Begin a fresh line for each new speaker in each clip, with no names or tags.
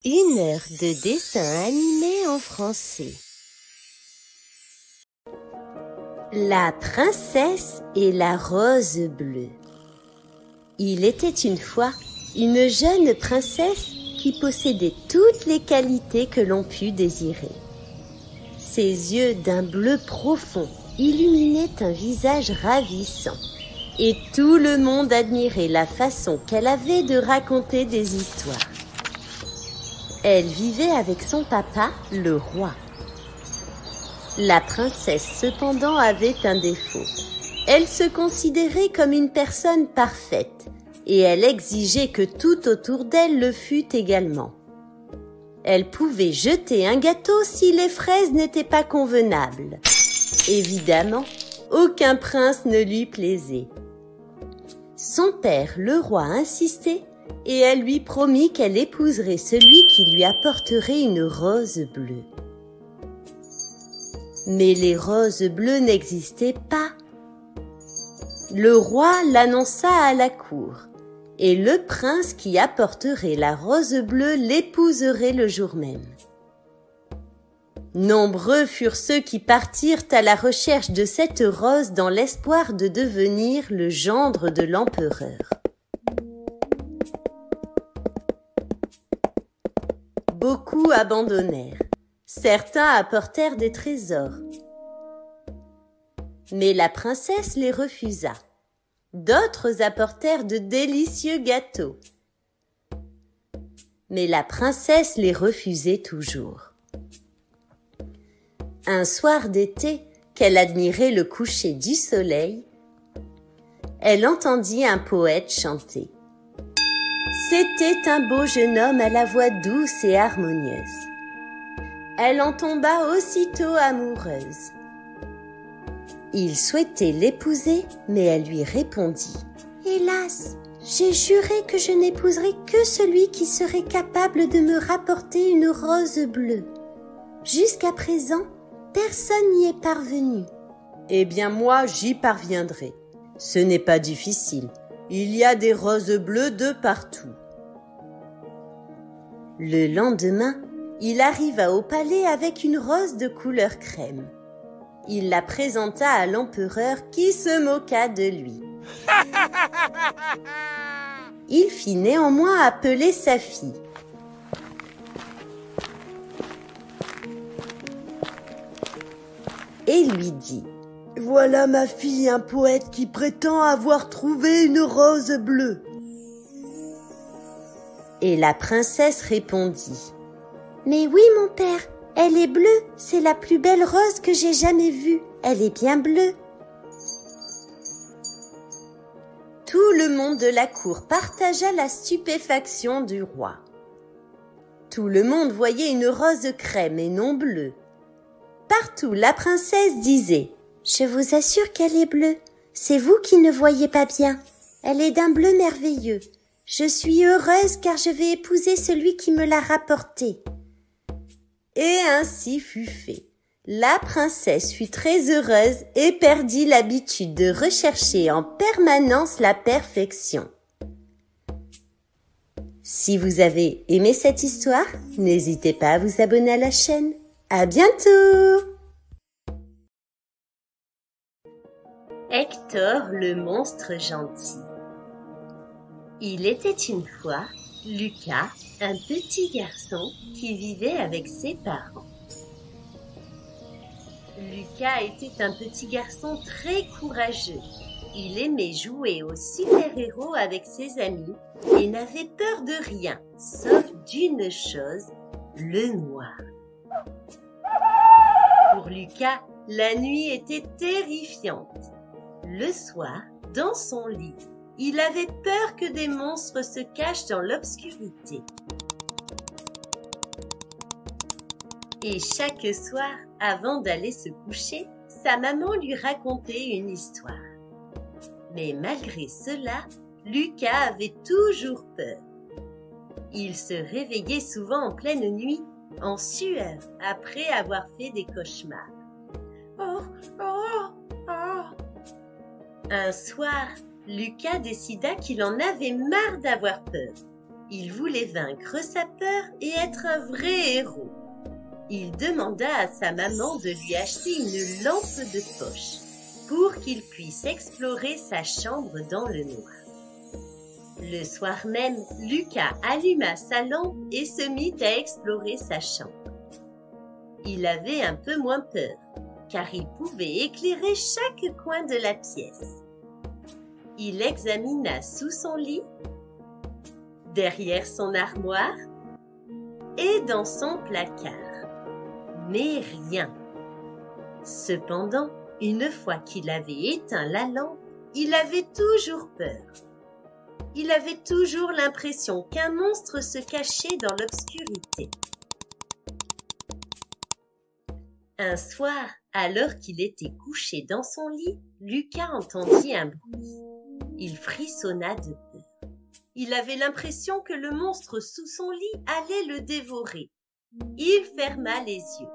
Une heure de dessin animé en français. La princesse et la rose bleue. Il était une fois une jeune princesse qui possédait toutes les qualités que l'on put désirer. Ses yeux d'un bleu profond illuminaient un visage ravissant et tout le monde admirait la façon qu'elle avait de raconter des histoires. Elle vivait avec son papa, le roi. La princesse, cependant, avait un défaut. Elle se considérait comme une personne parfaite et elle exigeait que tout autour d'elle le fût également. Elle pouvait jeter un gâteau si les fraises n'étaient pas convenables. Évidemment, aucun prince ne lui plaisait. Son père, le roi, insistait et elle lui promit qu'elle épouserait celui qui lui apporterait une rose bleue. Mais les roses bleues n'existaient pas. Le roi l'annonça à la cour, et le prince qui apporterait la rose bleue l'épouserait le jour même. Nombreux furent ceux qui partirent à la recherche de cette rose dans l'espoir de devenir le gendre de l'empereur. Beaucoup abandonnèrent. Certains apportèrent des trésors. Mais la princesse les refusa. D'autres apportèrent de délicieux gâteaux. Mais la princesse les refusait toujours. Un soir d'été, qu'elle admirait le coucher du soleil, elle entendit un poète chanter. C'était un beau jeune homme à la voix douce et harmonieuse. Elle en tomba aussitôt amoureuse. Il souhaitait l'épouser, mais elle lui répondit « Hélas, j'ai juré que je n'épouserais que celui qui serait capable de me rapporter une rose bleue. Jusqu'à présent, personne n'y est parvenu. »« Eh bien moi, j'y parviendrai. Ce n'est pas difficile. Il y a des roses bleues de partout. » Le lendemain, il arriva au palais avec une rose de couleur crème. Il la présenta à l'empereur qui se moqua de lui. Il fit néanmoins appeler sa fille. Et lui dit « Voilà ma fille, un poète qui prétend avoir trouvé une rose bleue. » Et la princesse répondit « Mais oui, mon père, elle est bleue, c'est la plus belle rose que j'ai jamais vue, elle est bien bleue. » Tout le monde de la cour partagea la stupéfaction du roi. Tout le monde voyait une rose crème et non bleue. Partout, la princesse disait « Je vous assure qu'elle est bleue, c'est vous qui ne voyez pas bien, elle est d'un bleu merveilleux. Je suis heureuse car je vais épouser celui qui me l'a rapportée. » Et ainsi fut fait. La princesse fut très heureuse et perdit l'habitude de rechercher en permanence la perfection. Si vous avez aimé cette histoire, n'hésitez pas à vous abonner à la chaîne. À bientôt! Hector, le monstre gentil. Il était une fois Lucas, un petit garçon qui vivait avec ses parents. Lucas était un petit garçon très courageux. Il aimait jouer aux super-héros avec ses amis et n'avait peur de rien, sauf d'une chose, le noir. Pour Lucas, la nuit était terrifiante. Le soir, dans son lit, il avait peur que des monstres se cachent dans l'obscurité. Et chaque soir, avant d'aller se coucher, sa maman lui racontait une histoire. Mais malgré cela, Lucas avait toujours peur. Il se réveillait souvent en pleine nuit, en sueur, après avoir fait des cauchemars. Oh, oh, oh. Un soir, Lucas décida qu'il en avait marre d'avoir peur. Il voulait vaincre sa peur et être un vrai héros. Il demanda à sa maman de lui acheter une lampe de poche pour qu'il puisse explorer sa chambre dans le noir. Le soir même, Lucas alluma sa lampe et se mit à explorer sa chambre. Il avait un peu moins peur, car il pouvait éclairer chaque coin de la pièce. Il examina sous son lit, derrière son armoire et dans son placard. Mais rien. Cependant, une fois qu'il avait éteint la lampe, il avait toujours peur. Il avait toujours l'impression qu'un monstre se cachait dans l'obscurité. Un soir, alors qu'il était couché dans son lit, Lucas entendit un bruit. Il frissonna de peur. Il avait l'impression que le monstre sous son lit allait le dévorer. Il ferma les yeux.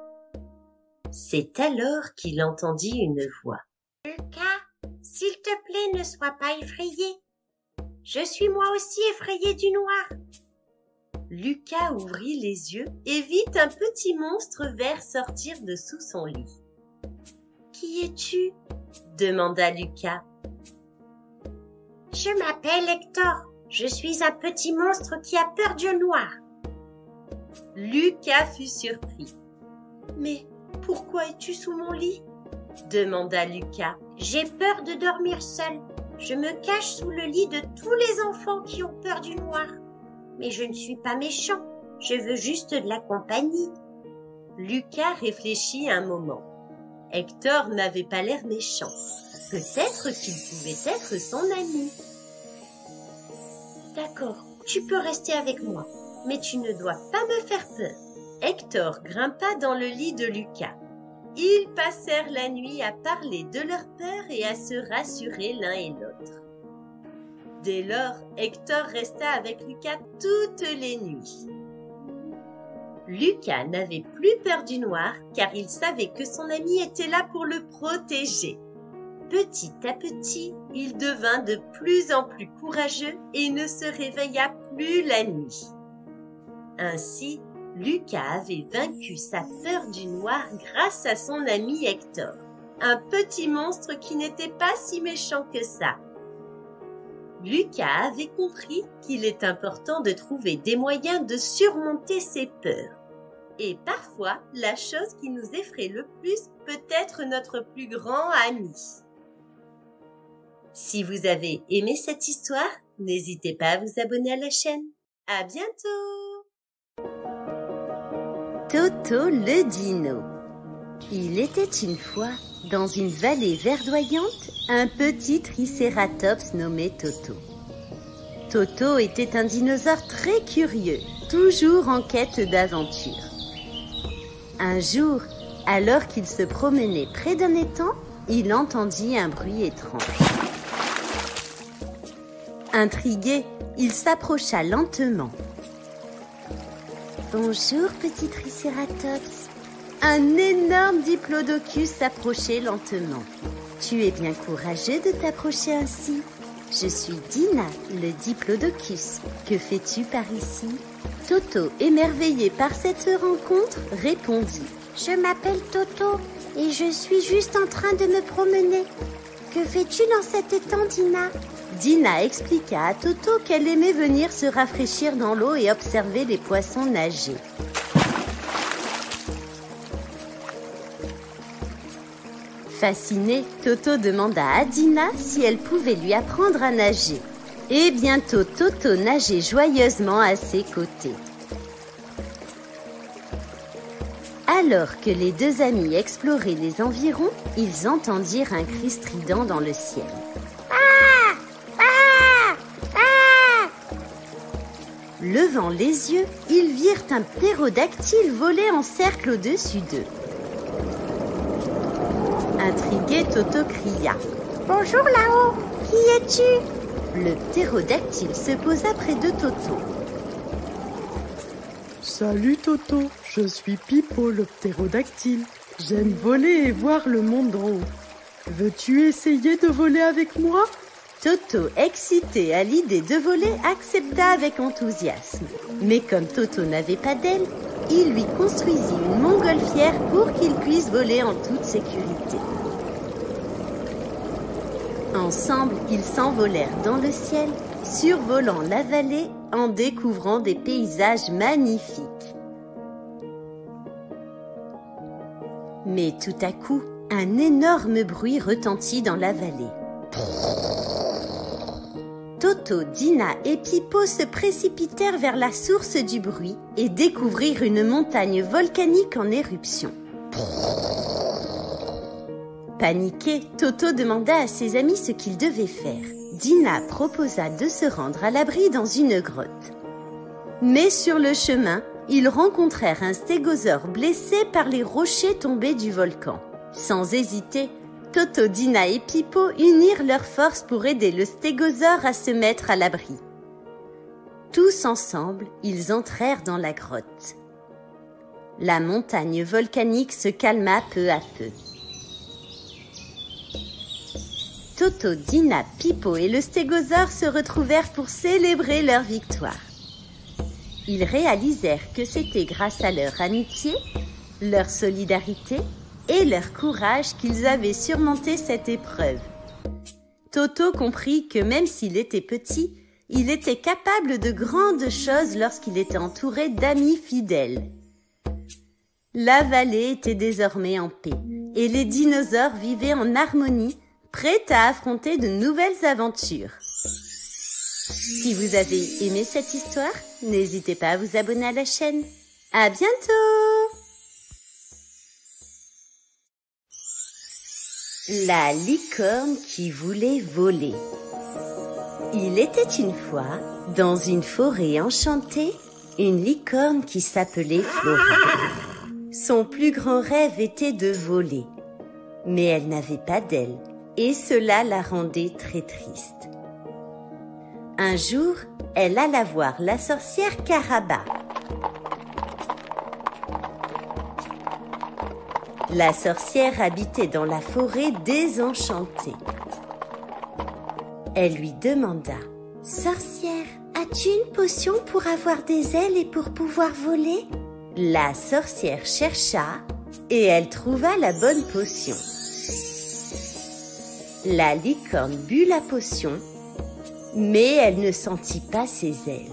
C'est alors qu'il entendit une voix. « Lucas, s'il te plaît, ne sois pas effrayé. Je suis moi aussi effrayé du noir. » Lucas ouvrit les yeux et vit un petit monstre vert sortir de sous son lit. « Qui es-tu » demanda Lucas. « Je m'appelle Hector. Je suis un petit monstre qui a peur du noir. » Lucas fut surpris. « Mais pourquoi es-tu sous mon lit ?» demanda Lucas. « J'ai peur de dormir seul. Je me cache sous le lit de tous les enfants qui ont peur du noir. Mais je ne suis pas méchant. Je veux juste de la compagnie. » Lucas réfléchit un moment. Hector n'avait pas l'air méchant. Peut-être qu'il pouvait être son ami. « D'accord, tu peux rester avec moi, mais tu ne dois pas me faire peur. » Hector grimpa dans le lit de Lucas. Ils passèrent la nuit à parler de leur peur et à se rassurer l'un et l'autre. Dès lors, Hector resta avec Lucas toutes les nuits. Lucas n'avait plus peur du noir car il savait que son ami était là pour le protéger. Petit à petit, il devint de plus en plus courageux et ne se réveilla plus la nuit. Ainsi, Lucas avait vaincu sa peur du noir grâce à son ami Hector, un petit monstre qui n'était pas si méchant que ça. Lucas avait compris qu'il est important de trouver des moyens de surmonter ses peurs. Et parfois, la chose qui nous effraie le plus peut être notre plus grand ami. Si vous avez aimé cette histoire, n'hésitez pas à vous abonner à la chaîne. À bientôt! Toto le dino. Il était une fois, dans une vallée verdoyante, un petit tricératops nommé Toto. Toto était un dinosaure très curieux, toujours en quête d'aventure. Un jour, alors qu'il se promenait près d'un étang, il entendit un bruit étrange. Intrigué, il s'approcha lentement. « Bonjour, petit tricératops. » Un énorme diplodocus s'approchait lentement. « Tu es bien courageux de t'approcher ainsi. Je suis Dina, le diplodocus. Que fais-tu par ici ?» Toto, émerveillé par cette rencontre, répondit. « Je m'appelle Toto et je suis juste en train de me promener. Que fais-tu dans cet étang, Dina ?» Dina expliqua à Toto qu'elle aimait venir se rafraîchir dans l'eau et observer les poissons nager. Fasciné, Toto demanda à Dina si elle pouvait lui apprendre à nager. Et bientôt, Toto nageait joyeusement à ses côtés. Alors que les deux amis exploraient les environs, ils entendirent un cri strident dans le ciel. Levant les yeux, ils virent un ptérodactyle voler en cercle au-dessus d'eux. Intrigué, Toto cria « Bonjour là-haut, qui es-tu » Le ptérodactyle se posa près de Toto.
« Salut Toto, je suis Pipo le ptérodactyle. J'aime voler et voir le monde d'en haut. Veux-tu essayer de voler avec moi ?
Toto, excité à l'idée de voler, accepta avec enthousiasme. Mais comme Toto n'avait pas d'aile, il lui construisit une montgolfière pour qu'il puisse voler en toute sécurité. Ensemble, ils s'envolèrent dans le ciel, survolant la vallée en découvrant des paysages magnifiques. Mais tout à coup, un énorme bruit retentit dans la vallée. Toto, Dina et Pipo se précipitèrent vers la source du bruit et découvrirent une montagne volcanique en éruption. Paniqué, Toto demanda à ses amis ce qu'il devait faire. Dina proposa de se rendre à l'abri dans une grotte. Mais sur le chemin, ils rencontrèrent un stégosaure blessé par les rochers tombés du volcan. Sans hésiter, Toto, Dina et Pipo unirent leurs forces pour aider le stégosaure à se mettre à l'abri. Tous ensemble, ils entrèrent dans la grotte. La montagne volcanique se calma peu à peu. Toto, Dina, Pipo et le stégosaure se retrouvèrent pour célébrer leur victoire. Ils réalisèrent que c'était grâce à leur amitié, leur solidarité et leur courage qu'ils avaient surmonté cette épreuve. Toto comprit que même s'il était petit, il était capable de grandes choses lorsqu'il était entouré d'amis fidèles. La vallée était désormais en paix et les dinosaures vivaient en harmonie, prêts à affronter de nouvelles aventures. Si vous avez aimé cette histoire, n'hésitez pas à vous abonner à la chaîne. À bientôt! La licorne qui voulait voler. Il était une fois, dans une forêt enchantée, une licorne qui s'appelait Flora. Son plus grand rêve était de voler, mais elle n'avait pas d'aile, et cela la rendait très triste. Un jour, elle alla voir la sorcière Caraba. La sorcière habitait dans la forêt désenchantée. Elle lui demanda: « Sorcière, as-tu une potion pour avoir des ailes et pour pouvoir voler ?» La sorcière chercha et elle trouva la bonne potion. La licorne but la potion, mais elle ne sentit pas ses ailes.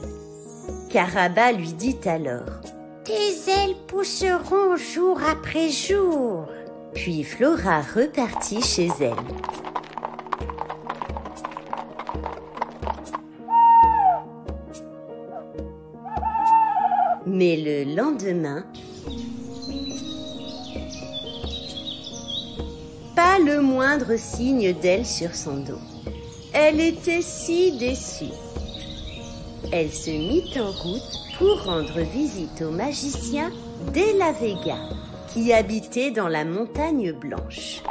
Caraba lui dit alors: « Tes ailes pousseront jour après jour. » Puis Flora repartit chez elle. Mais le lendemain, pas le moindre signe d'aile sur son dos. Elle était si déçue. Elle se mit en route pour rendre visite au magicien De la Vega, qui habitait dans la montagne blanche.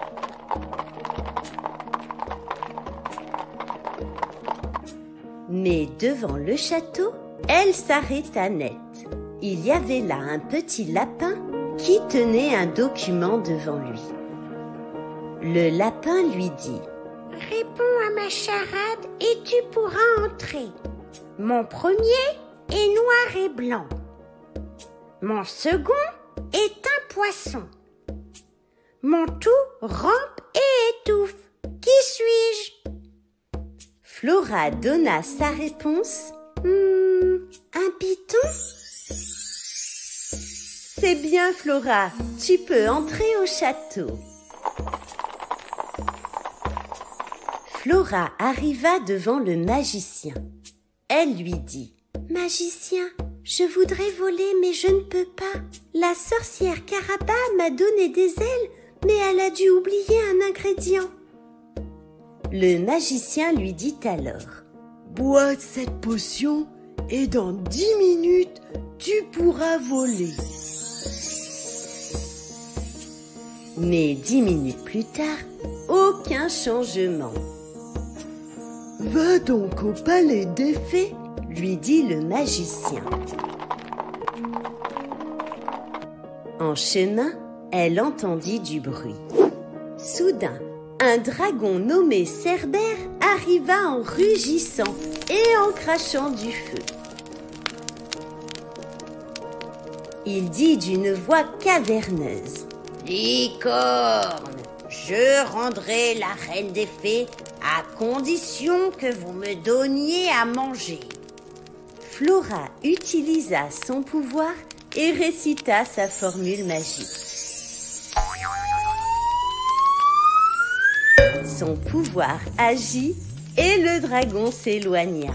Mais devant le château, elle s'arrêta net. Il y avait là un petit lapin qui tenait un document devant lui. Le lapin lui dit: « Réponds à ma charade et tu pourras entrer. Mon premier est noir et blanc. Mon second est un poisson. Mon tout rampe et étouffe. Qui suis-je » Flora donna sa réponse. Un python ? C'est bien, Flora, tu peux entrer au château. Flora arriva devant le magicien. Elle lui dit: « Magicien, je voudrais voler mais je ne peux pas. La sorcière Caraba m'a donné des ailes, mais elle a dû oublier un ingrédient. » Le magicien lui dit alors: « Bois cette potion et dans 10 minutes, tu pourras voler. » Mais 10 minutes plus tard, aucun changement. « Va donc au palais des fées, » lui dit le magicien. En chemin, elle entendit du bruit. Soudain, un dragon nommé Cerbère arriva en rugissant et en crachant du feu. Il dit d'une voix caverneuse: « Licorne, je rendrai la reine des fées à condition que vous me donniez à manger. » Flora utilisa son pouvoir et récita sa formule magique. Son pouvoir agit et le dragon s'éloigna.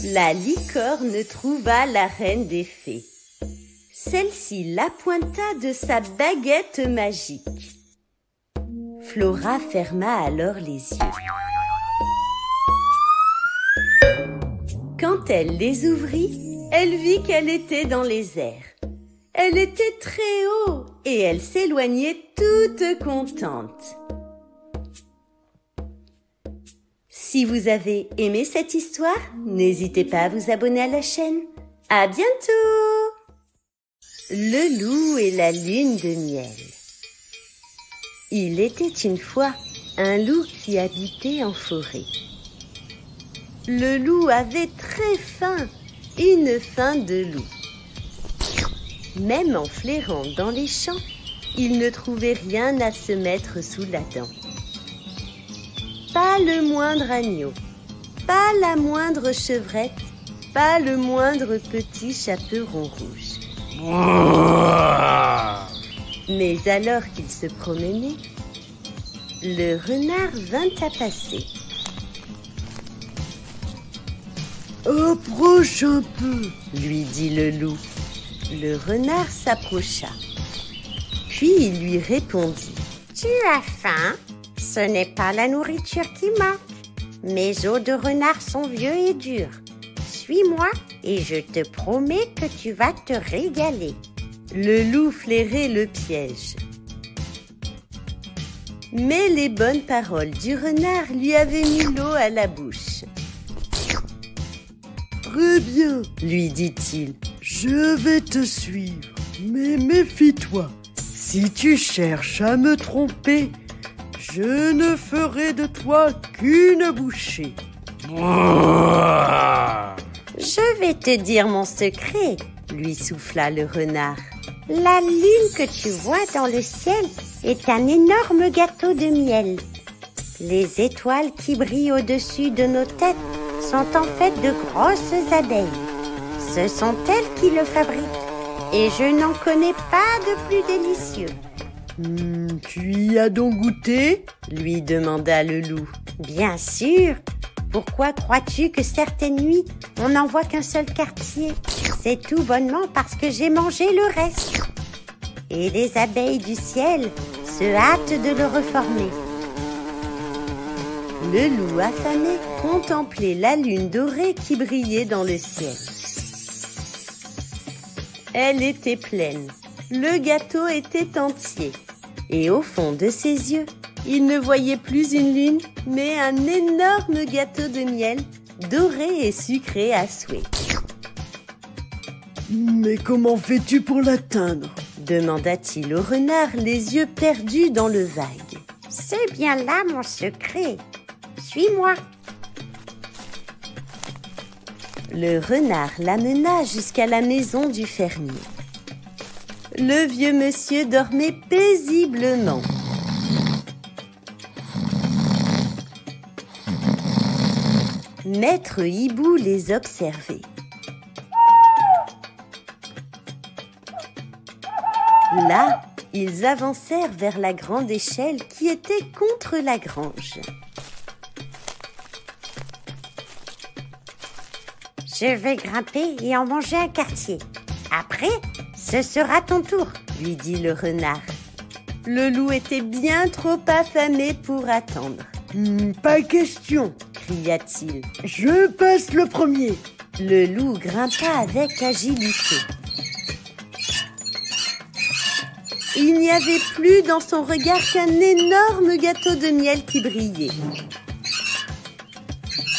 La licorne trouva la reine des fées. Celle-ci l'appointa de sa baguette magique. Flora ferma alors les yeux. Quand elle les ouvrit, elle vit qu'elle était dans les airs. Elle était très haut et elle s'éloignait toute contente. Si vous avez aimé cette histoire, n'hésitez pas à vous abonner à la chaîne. À bientôt! Le loup et la lune de miel. Il était une fois un loup qui habitait en forêt. Le loup avait très faim, une faim de loup. Même en flairant dans les champs, il ne trouvait rien à se mettre sous la dent. Pas le moindre agneau, pas la moindre chevrette, pas le moindre petit chaperon rouge. Mais alors qu'il se promenait, le renard vint à passer.
« Approche un peu !»
lui dit le loup. Le renard s'approcha. Puis il lui répondit: « Tu as faim? Ce n'est pas la nourriture qui manque. Mes os de renard sont vieux et durs. Suis-moi et je te promets que tu vas te régaler. » Le loup flairait le piège. Mais les bonnes paroles du renard lui avaient mis l'eau à la bouche.
« Très bien, »
lui dit-il.
« Je vais te suivre, mais méfie-toi. Si tu cherches à me tromper, je ne ferai de toi qu'une bouchée. »
Je vais te dire mon secret, lui souffla le renard. La lune que tu vois dans le ciel est un énorme gâteau de miel. Les étoiles qui brillent au-dessus de nos têtes sont en fait de grosses abeilles. Ce sont elles qui le fabriquent et je n'en connais pas de plus délicieux.
Tu y as donc goûté ?
Lui demanda le loup. Bien sûr. Pourquoi crois-tu que certaines nuits, on n'en voit qu'un seul quartier? C'est tout bonnement parce que j'ai mangé le reste. Et les abeilles du ciel se hâtent de le reformer. Le loup affamé contemplait la lune dorée qui brillait dans le ciel. Elle était pleine. Le gâteau était entier. Et au fond de ses yeux, il ne voyait plus une lune, mais un énorme gâteau de miel, doré et sucré à souhait.
« Mais comment fais-tu pour l'atteindre »
demanda-t-il au renard, les yeux perdus dans le vague. « C'est bien là mon secret. Suis-moi. » Le renard l'amena jusqu'à la maison du fermier. Le vieux monsieur dormait paisiblement. Maître Hibou les observait. Là, ils avancèrent vers la grande échelle qui était contre la grange. « Je vais grimper et en manger un quartier. Après, ce sera ton tour, » lui dit le renard. Le loup était bien trop affamé pour attendre.
« Pas question !»
cria-t-il.
« Je passe le premier !»
Le loup grimpa avec agilité. Il n'y avait plus dans son regard qu'un énorme gâteau de miel qui brillait.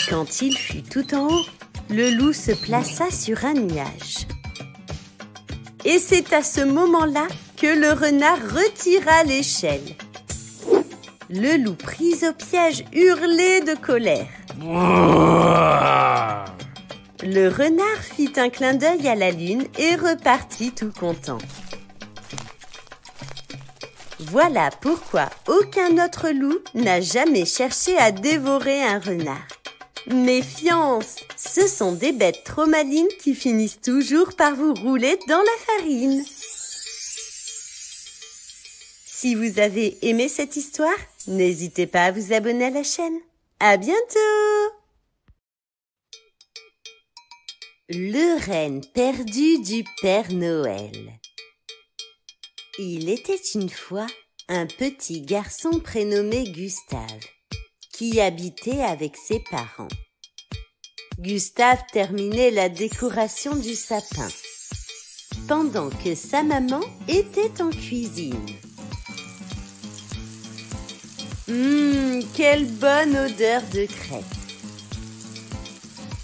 Quand il fut tout en haut, le loup se plaça sur un nuage. Et c'est à ce moment-là que le renard retira l'échelle. Le loup pris au piège hurlait de colère. Le renard fit un clin d'œil à la lune et repartit tout content. Voilà pourquoi aucun autre loup n'a jamais cherché à dévorer un renard. Méfiance, ce sont des bêtes trop malines qui finissent toujours par vous rouler dans la farine. Si vous avez aimé cette histoire, n'hésitez pas à vous abonner à la chaîne. À bientôt! Le renne perdu du Père Noël. Il était une fois un petit garçon prénommé Gustave, qui habitait avec ses parents. Gustave terminait la décoration du sapin, pendant que sa maman était en cuisine. Quelle bonne odeur de crêpes!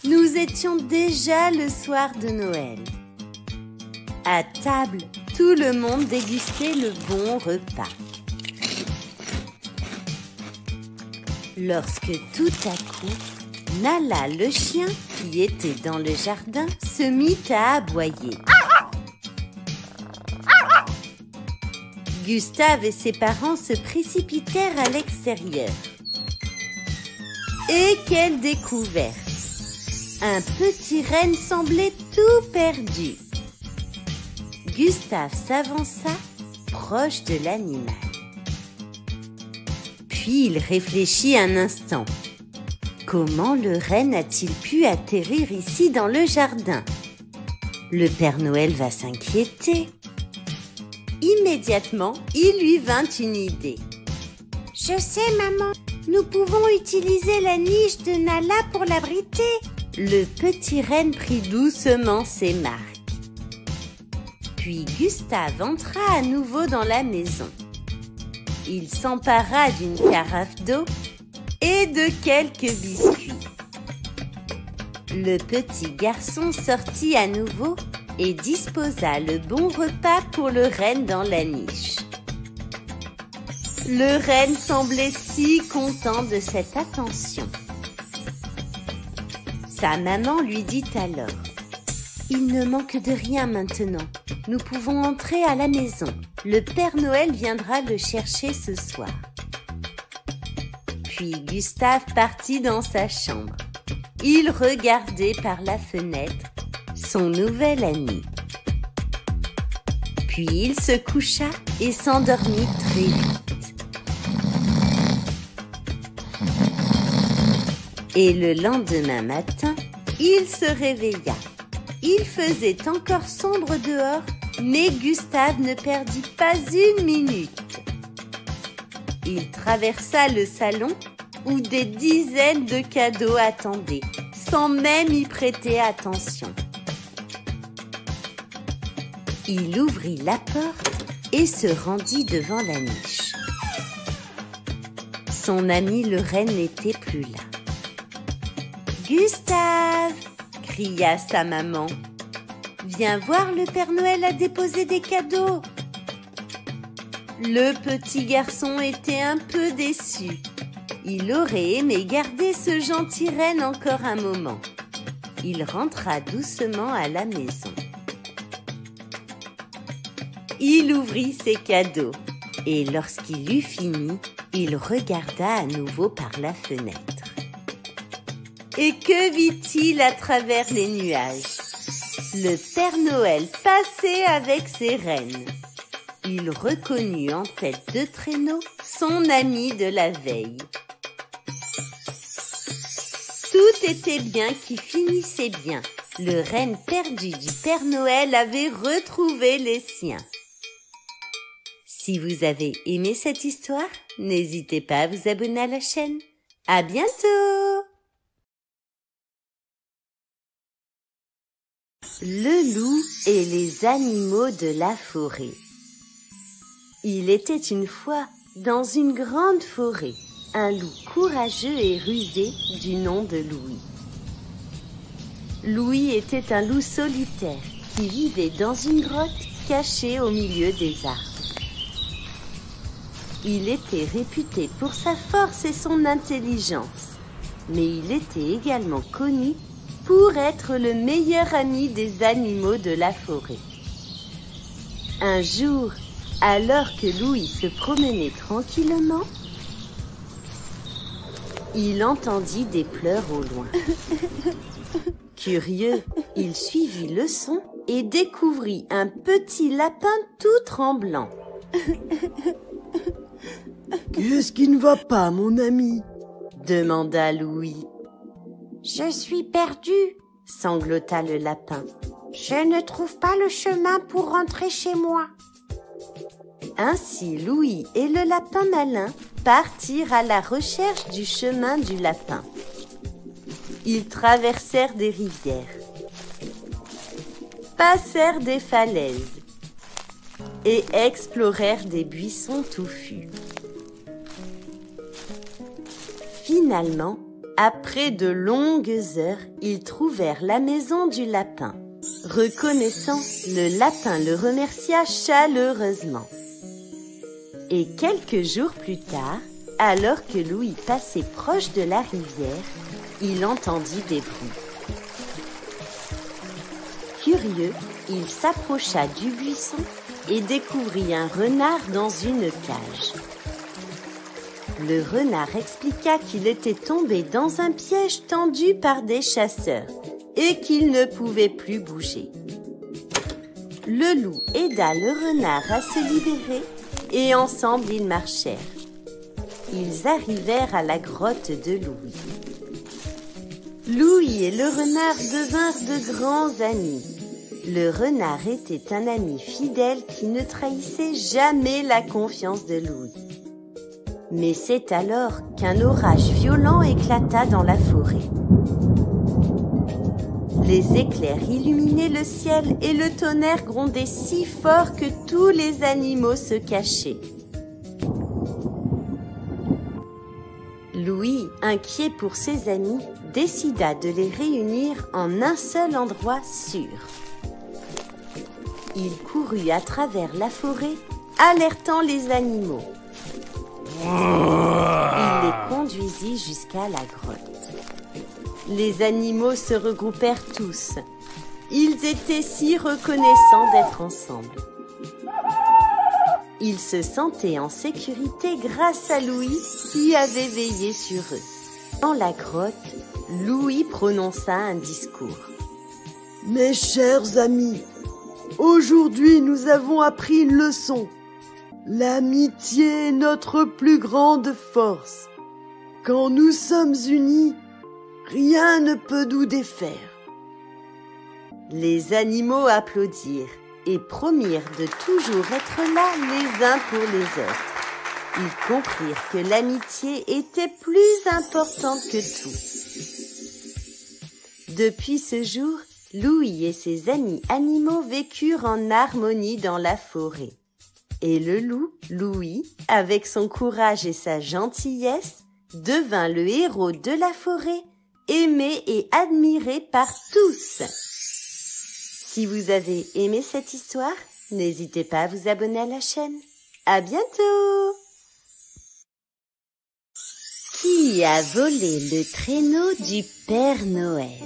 Nous étions déjà le soir de Noël. À table, tout le monde dégustait le bon repas. Lorsque tout à coup, Nala le chien, qui était dans le jardin, se mit à aboyer. Gustave et ses parents se précipitèrent à l'extérieur. Et quelle découverte! Un petit renne semblait tout perdu. Gustave s'avança proche de l'animal. Puis il réfléchit un instant. Comment le renne a-t-il pu atterrir ici dans le jardin? Le Père Noël va s'inquiéter. Immédiatement, il lui vint une idée. « Je sais, maman, nous pouvons utiliser la niche de Nala pour l'abriter. » Le petit renne prit doucement ses marques. Puis Gustave entra à nouveau dans la maison. Il s'empara d'une carafe d'eau et de quelques biscuits. Le petit garçon sortit à nouveau et disposa le bon repas pour le renne dans la niche. Le renne semblait si content de cette attention. Sa maman lui dit alors: « Il ne manque de rien maintenant. Nous pouvons entrer à la maison. Le Père Noël viendra le chercher ce soir. » Puis Gustave partit dans sa chambre. Il regardait par la fenêtre son nouvel ami. Puis il se coucha et s'endormit très vite. Et le lendemain matin, il se réveilla. Il faisait encore sombre dehors, mais Gustave ne perdit pas une minute. Il traversa le salon où des dizaines de cadeaux attendaient, sans même y prêter attention. Il ouvrit la porte et se rendit devant la niche. Son ami le renne n'était plus là. « Gustave !» cria sa maman. « Viens voir, le Père Noël a déposé des cadeaux !» Le petit garçon était un peu déçu. Il aurait aimé garder ce gentil renne encore un moment. Il rentra doucement à la maison. Il ouvrit ses cadeaux et lorsqu'il eut fini, il regarda à nouveau par la fenêtre. Et que vit-il à travers les nuages? Le Père Noël passait avec ses rennes. Il reconnut en tête de traîneau son ami de la veille. Tout était bien qui finissait bien. Le renne perdu du Père Noël avait retrouvé les siens. Si vous avez aimé cette histoire, n'hésitez pas à vous abonner à la chaîne. À bientôt! Le loup et les animaux de la forêt. Il était une fois, dans une grande forêt, un loup courageux et rusé du nom de Louis. Louis était un loup solitaire qui vivait dans une grotte cachée au milieu des arbres. Il était réputé pour sa force et son intelligence, mais il était également connu pour être le meilleur ami des animaux de la forêt. Un jour, alors que Louis se promenait tranquillement, il entendit des pleurs au loin. Curieux, il suivit le son et découvrit un petit lapin tout tremblant.
« Qu'est-ce qui ne va pas, mon ami ?»
demanda Louis. « Je suis perdu, » sanglota le lapin. « Je ne trouve pas le chemin pour rentrer chez moi. » Ainsi, Louis et le lapin malin partirent à la recherche du chemin du lapin. Ils traversèrent des rivières, passèrent des falaises et explorèrent des buissons touffus. Finalement, après de longues heures, ils trouvèrent la maison du lapin. Reconnaissant, le lapin le remercia chaleureusement. Et quelques jours plus tard, alors que Louis passait proche de la rivière, il entendit des bruits. Curieux, il s'approcha du buisson et découvrit un renard dans une cage. Le renard expliqua qu'il était tombé dans un piège tendu par des chasseurs et qu'il ne pouvait plus bouger. Le loup aida le renard à se libérer et ensemble ils marchèrent. Ils arrivèrent à la grotte de Louis. Louis et le renard devinrent de grands amis. Le renard était un ami fidèle qui ne trahissait jamais la confiance de Louis. Mais c'est alors qu'un orage violent éclata dans la forêt. Les éclairs illuminaient le ciel et le tonnerre grondait si fort que tous les animaux se cachaient. Louis, inquiet pour ses amis, décida de les réunir en un seul endroit sûr. Il courut à travers la forêt, alertant les animaux. Il les conduisit jusqu'à la grotte. Les animaux se regroupèrent tous. Ils étaient si reconnaissants d'être ensemble. Ils se sentaient en sécurité grâce à Louis qui avait veillé sur eux. Dans la grotte, Louis prononça un discours.
« Mes chers amis, aujourd'hui nous avons appris une leçon. L'amitié est notre plus grande force. Quand nous sommes unis, rien ne peut nous défaire. »
Les animaux applaudirent et promirent de toujours être là les uns pour les autres. Ils comprirent que l'amitié était plus importante que tout. Depuis ce jour, Louis et ses amis animaux vécurent en harmonie dans la forêt. Et le loup, Louis, avec son courage et sa gentillesse, devint le héros de la forêt, aimé et admiré par tous. Si vous avez aimé cette histoire, n'hésitez pas à vous abonner à la chaîne. À bientôt! Qui a volé le traîneau du Père Noël?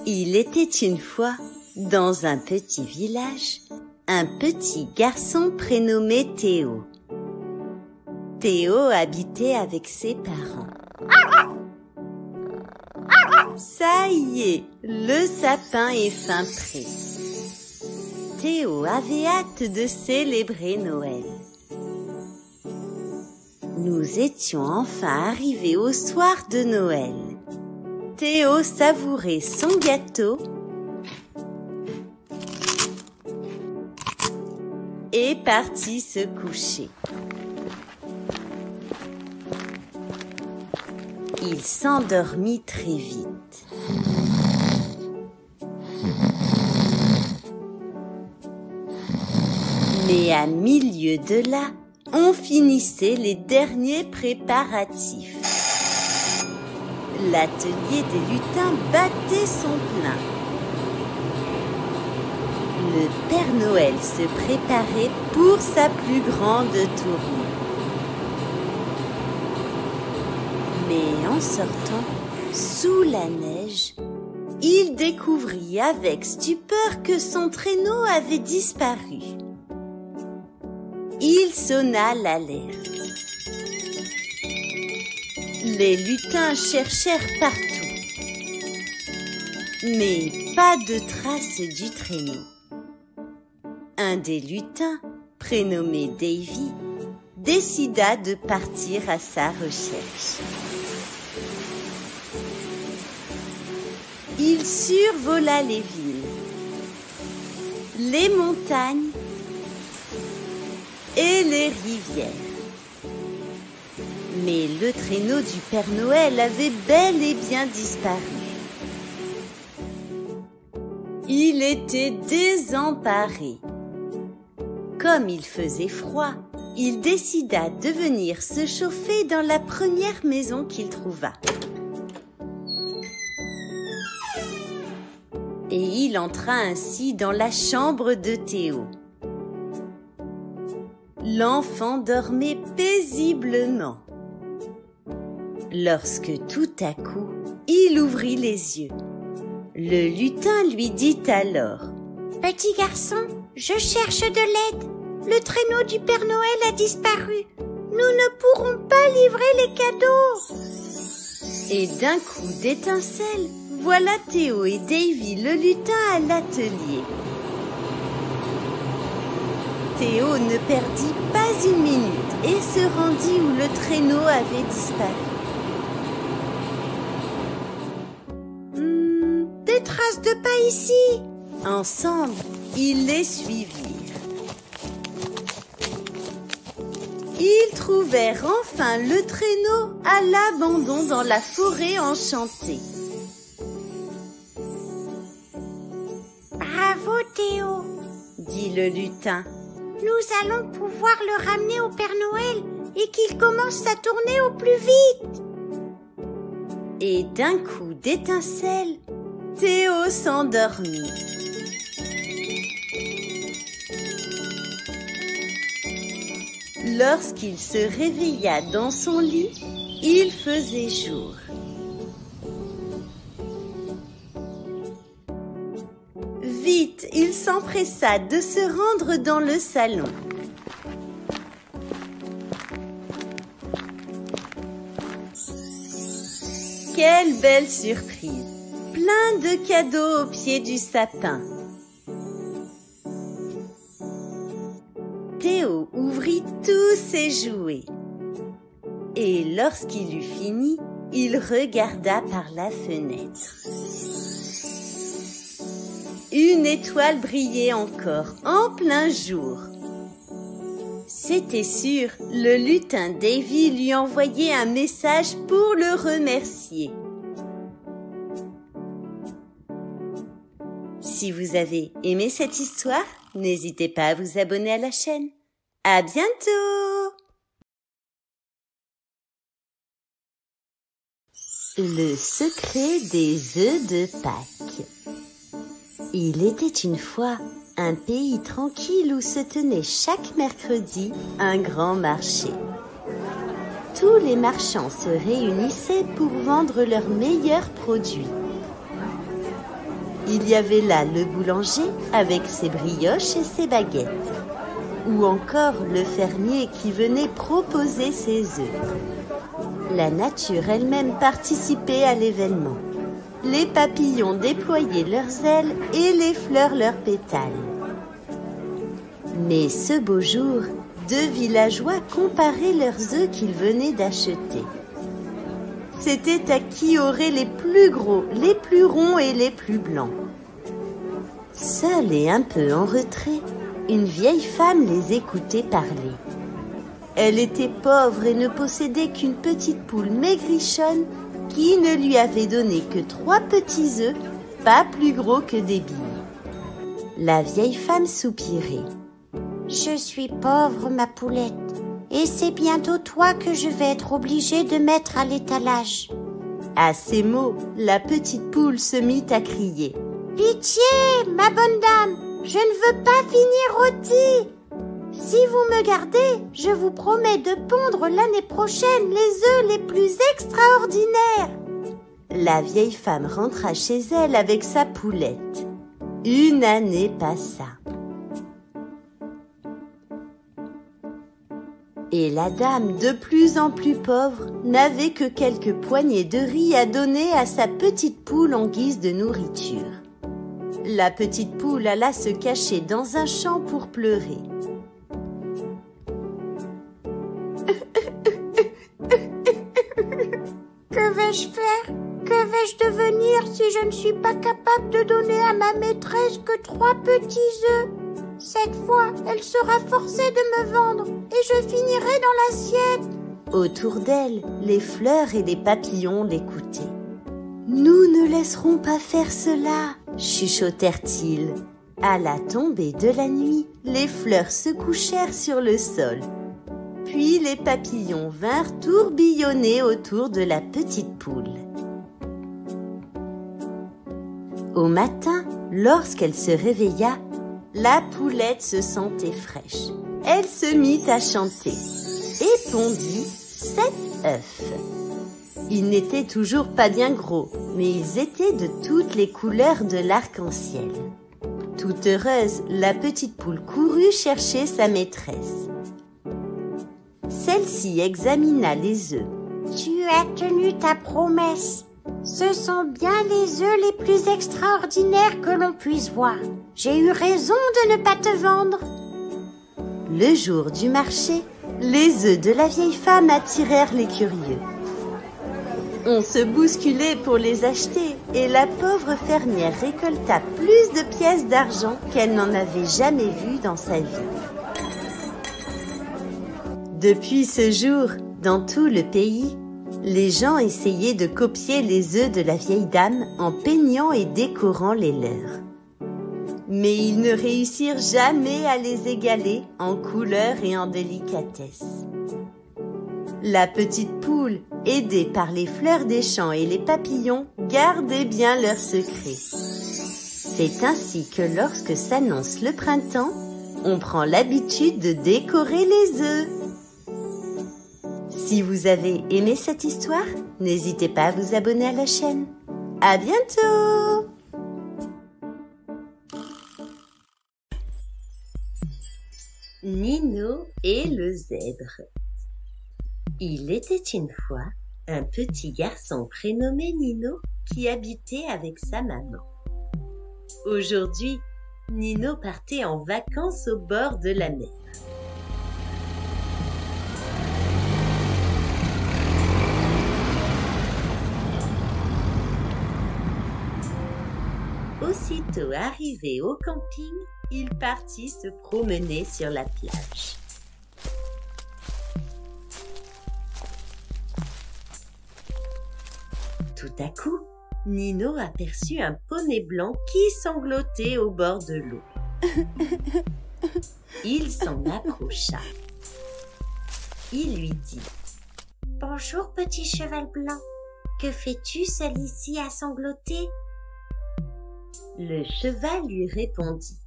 Il était une fois, dans un petit village, un petit garçon prénommé Théo. Théo habitait avec ses parents. Ça y est, le sapin est fin prêt. Théo avait hâte de célébrer Noël. Nous étions enfin arrivés au soir de Noël. Théo savourait son gâteau et partit se coucher. Il s'endormit très vite. Mais à milieu de là, on finissait les derniers préparatifs. L'atelier des lutins battait son plein. Le Père Noël se préparait pour sa plus grande tournée. Mais en sortant, sous la neige, il découvrit avec stupeur que son traîneau avait disparu. Il sonna l'alerte. Les lutins cherchèrent partout, mais pas de trace du traîneau. Un des lutins, prénommé Davy, décida de partir à sa recherche. Il survola les villes, les montagnes et les rivières. Mais le traîneau du Père Noël avait bel et bien disparu. Il était désemparé. Comme il faisait froid, il décida de venir se chauffer dans la première maison qu'il trouva. Et il entra ainsi dans la chambre de Théo. L'enfant dormait paisiblement. Lorsque tout à coup, il ouvrit les yeux. Le lutin lui dit alors: « Petit garçon, je cherche de l'aide. Le traîneau du Père Noël a disparu. Nous ne pourrons pas livrer les cadeaux. » Et d'un coup d'étincelle, voilà Théo et Davy le lutin à l'atelier. Théo ne perdit pas une minute et se rendit où le traîneau avait disparu. Des traces de pas ici. Ensemble, ils les suivirent. Ils trouvèrent enfin le traîneau à l'abandon dans la forêt enchantée. Bravo Théo, dit le lutin. Nous allons pouvoir le ramener au Père Noël et qu'il commence à tourner au plus vite. Et d'un coup d'étincelle, Théo s'endormit. Lorsqu'il se réveilla dans son lit, il faisait jour. Vite, il s'empressa de se rendre dans le salon. Quelle belle surprise! Plein de cadeaux au pied du sapin. Théo ouvrit tous ses jouets. Et lorsqu'il eut fini, il regarda par la fenêtre. Une étoile brillait encore en plein jour. C'était sûr, le lutin Davy lui envoyait un message pour le remercier. Si vous avez aimé cette histoire, n'hésitez pas à vous abonner à la chaîne. À bientôt! Le secret des œufs de Pâques. Il était une fois un pays tranquille où se tenait chaque mercredi un grand marché. Tous les marchands se réunissaient pour vendre leurs meilleurs produits. Il y avait là le boulanger avec ses brioches et ses baguettes, ou encore le fermier qui venait proposer ses œufs. La nature elle-même participait à l'événement. Les papillons déployaient leurs ailes et les fleurs leurs pétales. Mais ce beau jour, deux villageois comparaient leurs œufs qu'ils venaient d'acheter. C'était à qui aurait les plus gros, les plus ronds et les plus blancs. Seule et un peu en retrait, une vieille femme les écoutait parler. Elle était pauvre et ne possédait qu'une petite poule maigrichonne qui ne lui avait donné que 3 petits œufs, pas plus gros que des billes. La vieille femme soupirait. « Je suis pauvre, ma poulette, et c'est bientôt toi que je vais être obligée de mettre à l'étalage. » À ces mots, la petite poule se mit à crier. « Pitié, ma bonne dame, je ne veux pas finir rôtie.
Si vous me gardez, je vous promets de pondre l'année prochaine les œufs les plus extraordinaires. »
La vieille femme rentra chez elle avec sa poulette. Une année passa. Et la dame, de plus en plus pauvre, n'avait que quelques poignées de riz à donner à sa petite poule en guise de nourriture. La petite poule alla se cacher dans un champ pour pleurer.
Que vais-je faire? Que vais-je devenir si je ne suis pas capable de donner à ma maîtresse que 3 petits œufs? Cette fois, elle sera forcée de me vendre et je finirai dans l'assiette.
Autour d'elle, les fleurs et les papillons l'écoutaient. « Nous ne laisserons pas faire cela !» chuchotèrent-ils. À la tombée de la nuit, les fleurs se couchèrent sur le sol. Puis les papillons vinrent tourbillonner autour de la petite poule. Au matin, lorsqu'elle se réveilla, la poulette se sentait fraîche. Elle se mit à chanter et pondit 7 œufs. Ils n'étaient toujours pas bien gros, mais ils étaient de toutes les couleurs de l'arc-en-ciel. Toute heureuse, la petite poule courut chercher sa maîtresse. Celle-ci examina les œufs.
« Tu as tenu ta promesse. Ce sont bien les œufs les plus extraordinaires que l'on puisse voir. J'ai eu raison de ne pas te vendre. »
Le jour du marché, les œufs de la vieille femme attirèrent les curieux. On se bousculait pour les acheter et la pauvre fermière récolta plus de pièces d'argent qu'elle n'en avait jamais vues dans sa vie. Depuis ce jour, dans tout le pays, les gens essayaient de copier les œufs de la vieille dame en peignant et décorant les leurs. Mais ils ne réussirent jamais à les égaler en couleur et en délicatesse. La petite poule, aidée par les fleurs des champs et les papillons, gardait bien leur secret. C'est ainsi que lorsque s'annonce le printemps, on prend l'habitude de décorer les œufs. Si vous avez aimé cette histoire, n'hésitez pas à vous abonner à la chaîne. À bientôt! Nino et le zèbre. Il était une fois un petit garçon prénommé Nino qui habitait avec sa maman. Aujourd'hui, Nino partait en vacances au bord de la mer. Aussitôt arrivé au camping, il partit se promener sur la plage. Tout à coup, Nino aperçut un poney blanc qui sanglotait au bord de l'eau. Il s'en approcha. Il lui dit «
Bonjour petit cheval blanc, que fais-tu seul ici à sangloter ?»
Le cheval lui répondit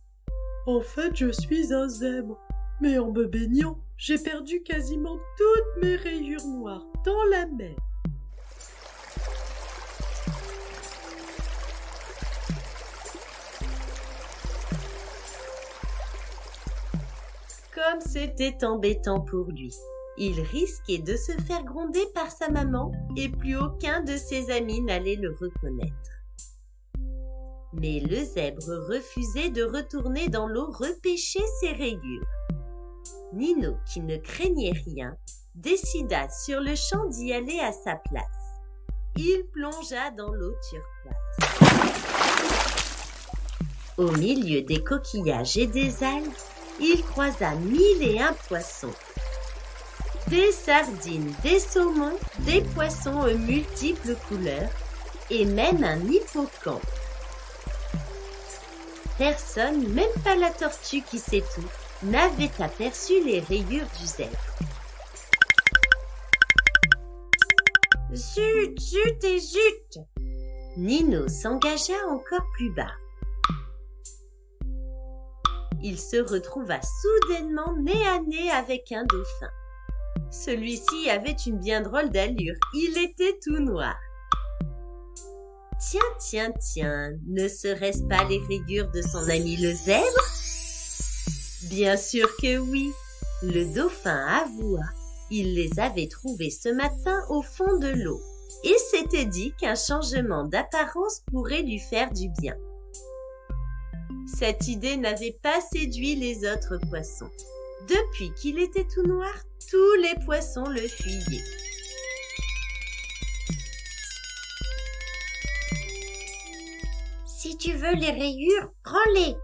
« En fait, je suis un zèbre, mais en me baignant, j'ai perdu quasiment toutes mes rayures noires dans la mer. »
Comme c'était embêtant pour lui, il risquait de se faire gronder par sa maman et plus aucun de ses amis n'allait le reconnaître. Mais le zèbre refusait de retourner dans l'eau repêcher ses rayures. Nino, qui ne craignait rien, décida sur le champ d'y aller à sa place. Il plongea dans l'eau turquoise. Au milieu des coquillages et des algues, il croisa 1001 poissons. Des sardines, des saumons, des poissons aux multiples couleurs et même un hippocampe. Personne, même pas la tortue qui sait tout, n'avait aperçu les rayures du zèbre. Zut, zut et zut! Nino s'engagea encore plus bas. il se retrouva soudainement nez à nez avec un dauphin. Celui-ci avait une bien drôle d'allure, il était tout noir. Tiens, ne serait-ce pas les rayures de son ami le zèbre? Bien sûr que oui, le dauphin avoua, il les avait trouvés ce matin au fond de l'eau et s'était dit qu'un changement d'apparence pourrait lui faire du bien. Cette idée n'avait pas séduit les autres poissons. Depuis qu'il était tout noir, tous les poissons le fuyaient.
Si tu veux les rayures, prends-les,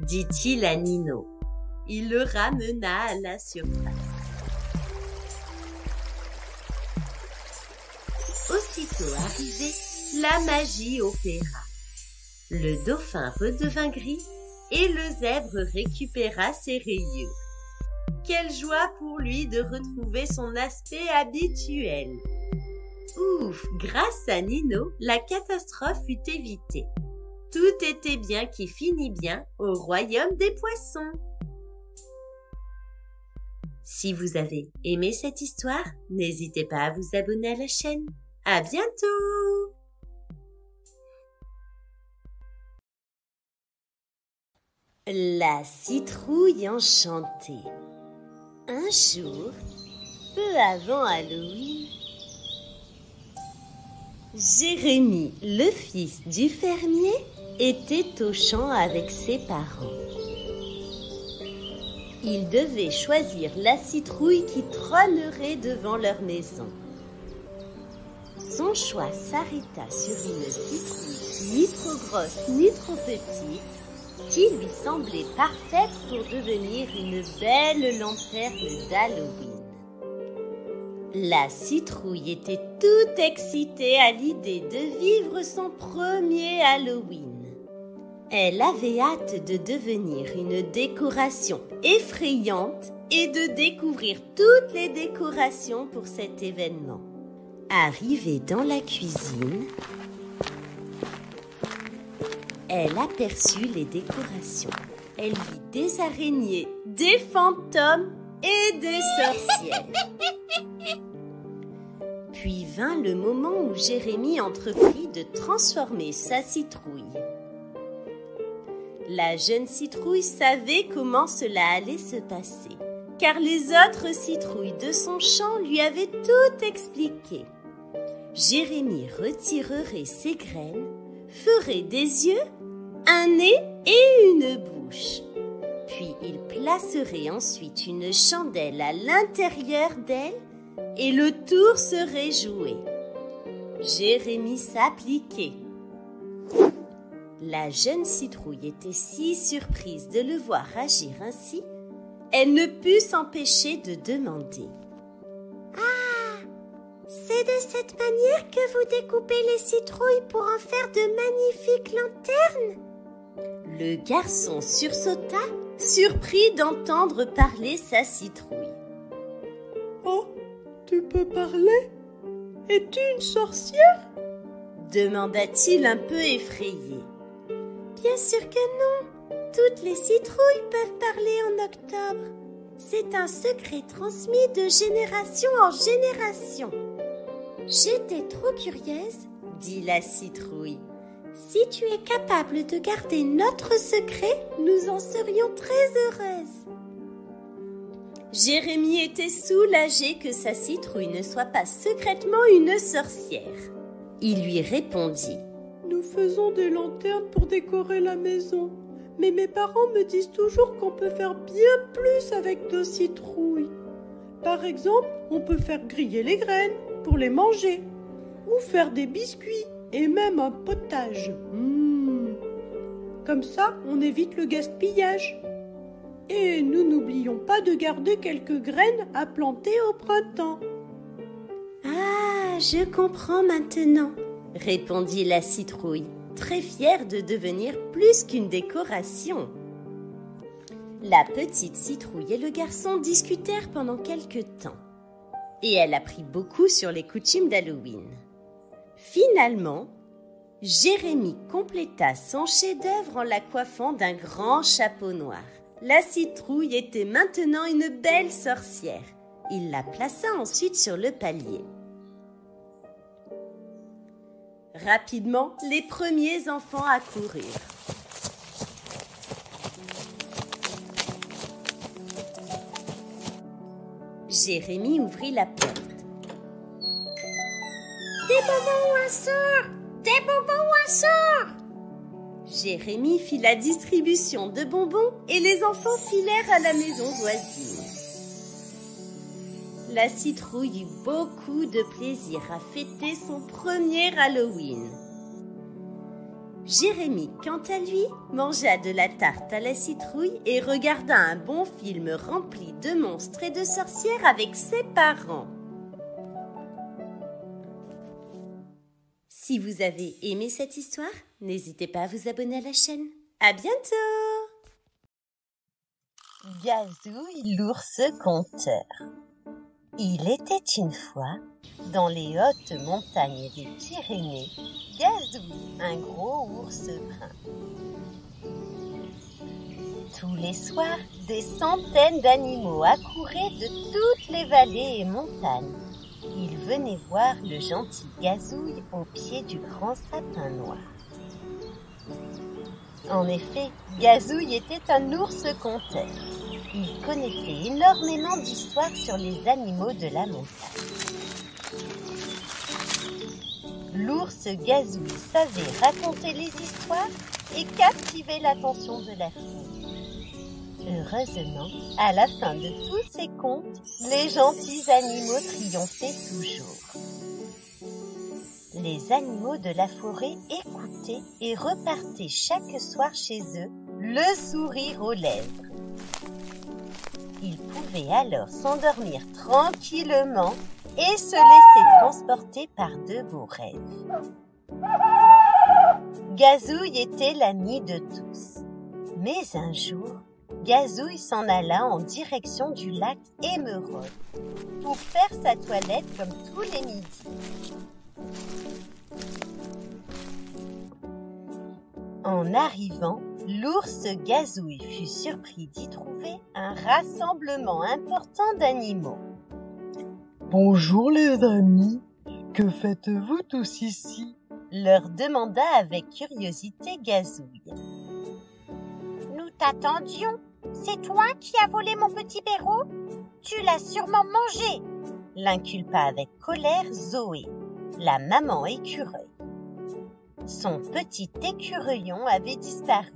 dit-il à Nino. Il le ramena à la surface. Aussitôt arrivé, la magie opéra. Le dauphin redevint gris et le zèbre récupéra ses rayures. Quelle joie pour lui de retrouver son aspect habituel. Ouf, grâce à Nino, la catastrophe fut évitée. Tout était bien qui finit bien au royaume des poissons. Si vous avez aimé cette histoire, n'hésitez pas à vous abonner à la chaîne. À bientôt! La citrouille enchantée. Un jour, peu avant Halloween, Jérémie, le fils du fermier, était au champ avec ses parents. Ils devaient choisir la citrouille qui trônerait devant leur maison. Son choix s'arrêta sur une citrouille ni trop grosse ni trop petite, qui lui semblait parfaite pour devenir une belle lanterne d'Halloween. La citrouille était toute excitée à l'idée de vivre son premier Halloween. Elle avait hâte de devenir une décoration effrayante et de découvrir toutes les décorations pour cet événement. Arrivée dans la cuisine, elle aperçut les décorations. Elle vit des araignées, des fantômes et des sorcières. Puis vint le moment où Jérémie entreprit de transformer sa citrouille. La jeune citrouille savait comment cela allait se passer, car les autres citrouilles de son champ lui avaient tout expliqué. Jérémie retirerait ses graines, ferait des yeux, un nez et une bouche. Puis il placerait ensuite une chandelle à l'intérieur d'elle et le tour serait joué. Jérémie s'appliquait. La jeune citrouille était si surprise de le voir agir ainsi, elle ne put s'empêcher de demander.
« Ah, c'est de cette manière que vous découpez les citrouilles pour en faire de magnifiques lanternes ?»
Le garçon sursauta, surpris d'entendre parler sa citrouille.
« Oh, tu peux parler? Es-tu une sorcière ?»
demanda-t-il un peu effrayé.
« Bien sûr que non. Toutes les citrouilles peuvent parler en octobre. C'est un secret transmis de génération en génération. » J'étais trop curieuse,
dit la citrouille.
Si tu es capable de garder notre secret, nous en serions très heureuses.
Jérémie était soulagé que sa citrouille ne soit pas secrètement une sorcière. Il lui répondit.
Nous faisons des lanternes pour décorer la maison, mais mes parents me disent toujours qu'on peut faire bien plus avec nos citrouilles. Par exemple, on peut faire griller les graines pour les manger, ou faire des biscuits et même un potage. Comme ça, on évite le gaspillage. Et nous n'oublions pas de garder quelques graines à planter au printemps.
Ah, je comprends maintenant, répondit la citrouille, très fière de devenir plus qu'une décoration. La petite citrouille et le garçon discutèrent pendant quelque temps. Et elle apprit beaucoup sur les coutumes d'Halloween. Finalement, Jérémie compléta son chef-d'œuvre en la coiffant d'un grand chapeau noir, La citrouille était maintenant une belle sorcière. Il la plaça ensuite sur le palier. Rapidement, les premiers enfants accoururent. Jérémie ouvrit la porte.
Des bonbons ou un sort! Des bonbons ou un sort!
Jérémie fit la distribution de bonbons et les enfants filèrent à la maison voisine. La citrouille eut beaucoup de plaisir à fêter son premier Halloween. Jérémie, quant à lui, mangea de la tarte à la citrouille et regarda un bon film rempli de monstres et de sorcières avec ses parents. Si vous avez aimé cette histoire, n'hésitez pas à vous abonner à la chaîne. À bientôt! Gazouille, l'ours conteur. Il était une fois, dans les hautes montagnes des Pyrénées, Gazouille, un gros ours brun. Tous les soirs, des centaines d'animaux accouraient de toutes les vallées et montagnes. Ils venaient voir le gentil Gazouille au pied du grand sapin noir. En effet, Gazouille était un ours conteur. Il connaissait énormément d'histoires sur les animaux de la montagne. L'ours Gazouille savait raconter les histoires et captiver l'attention de la foule. Heureusement, à la fin de tous ces contes, les gentils animaux triomphaient toujours. Les animaux de la forêt écoutaient et repartaient chaque soir chez eux, le sourire aux lèvres. Ils pouvaient alors s'endormir tranquillement et se laisser transporter par de beaux rêves. Gazouille était l'ami de tous. Mais un jour, Gazouille s'en alla en direction du lac Émeraude pour faire sa toilette comme tous les midis. En arrivant, l'ours Gazouille fut surpris d'y trouver un rassemblement important d'animaux.
« Bonjour les amis, que faites-vous tous ici ?»
leur demanda avec curiosité Gazouille.
« Nous t'attendions. C'est toi qui as volé mon petit Béraud? Tu l'as sûrement mangé !»
l'inculpa avec colère Zoé, la maman écureuil. Son petit écureuillon avait disparu.